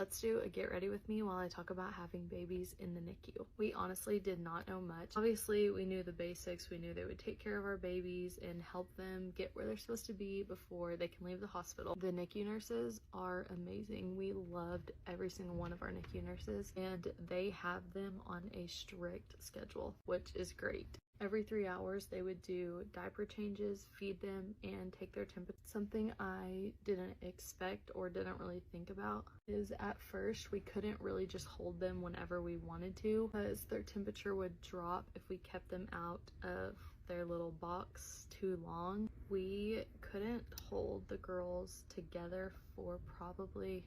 let's do a get ready with me while I talk about having babies in the NICU. We honestly did not know much. Obviously, we knew the basics. We knew they would take care of our babies and help them get where they're supposed to be before they can leave the hospital. The NICU nurses are amazing. We loved every single one of our NICU nurses, and they have them on a strict schedule, which is great. Every 3 hours, they would do diaper changes, feed them, and take their temperature. Something I didn't expect or didn't really think about is at first, we couldn't really just hold them whenever we wanted to because their temperature would drop if we kept them out of their little box too long. We couldn't hold the girls together for probably,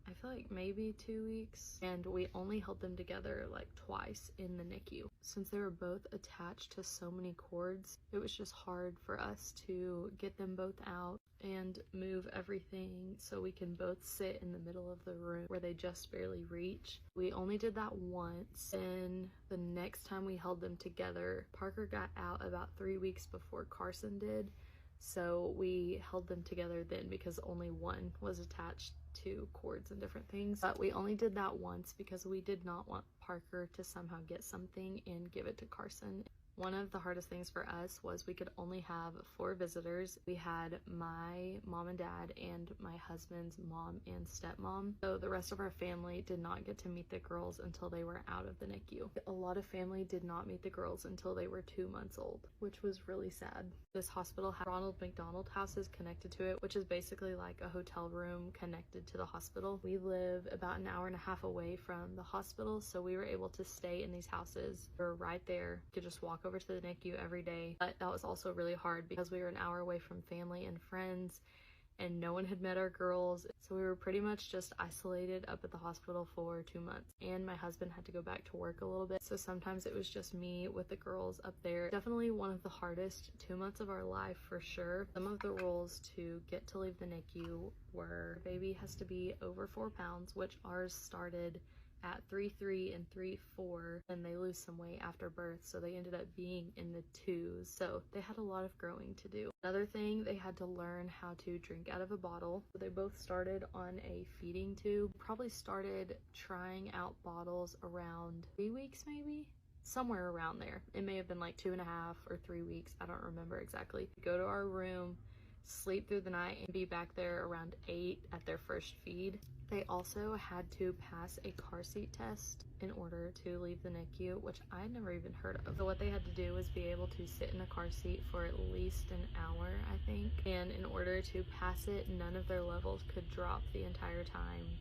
I feel like maybe 2 weeks, and we only held them together like twice in the NICU. Since they were both attached to so many cords, it was just hard for us to get them both out and move everything so we can both sit in the middle of the room where they just barely reach. We only did that once, and the next time we held them together, Parker got out about 3 weeks before Carson did, so we held them together then because only one was attached to cords and different things. But we only did that once because we did not want Parker to somehow get something and give it to Carson. One of the hardest things for us was we could only have 4 visitors. We had my mom and dad and my husband's mom and stepmom. So the rest of our family did not get to meet the girls until they were out of the NICU. A lot of family did not meet the girls until they were 2 months old, which was really sad. This hospital had Ronald McDonald houses connected to it, which is basically like a hotel room connected to the hospital. We live about an hour and a half away from the hospital, so we were able to stay in these houses. We were right there. You could just walk over to the NICU every day, but that was also really hard because we were an hour away from family and friends, and no one had met our girls, so we were pretty much just isolated up at the hospital for 2 months. And my husband had to go back to work a little bit, so sometimes it was just me with the girls up there. Definitely one of the hardest 2 months of our life for sure. Some of the rules to get to leave the NICU were baby has to be over 4 pounds, which ours started at 3.3 and 3.4, and they lose some weight after birth, so they ended up being in the 2s, so they had a lot of growing to do. Another thing, they had to learn how to drink out of a bottle. They both started on a feeding tube. Probably started trying out bottles around 3 weeks, maybe, somewhere around there. It may have been like 2.5 or 3 weeks, I don't remember exactly. Go to our room, sleep through the night, and be back there around 8 at their first feed. They also had to pass a car seat test in order to leave the NICU, which I had never even heard of. So what they had to do was be able to sit in a car seat for at least an hour, I think. And in order to pass it, none of their levels could drop the entire time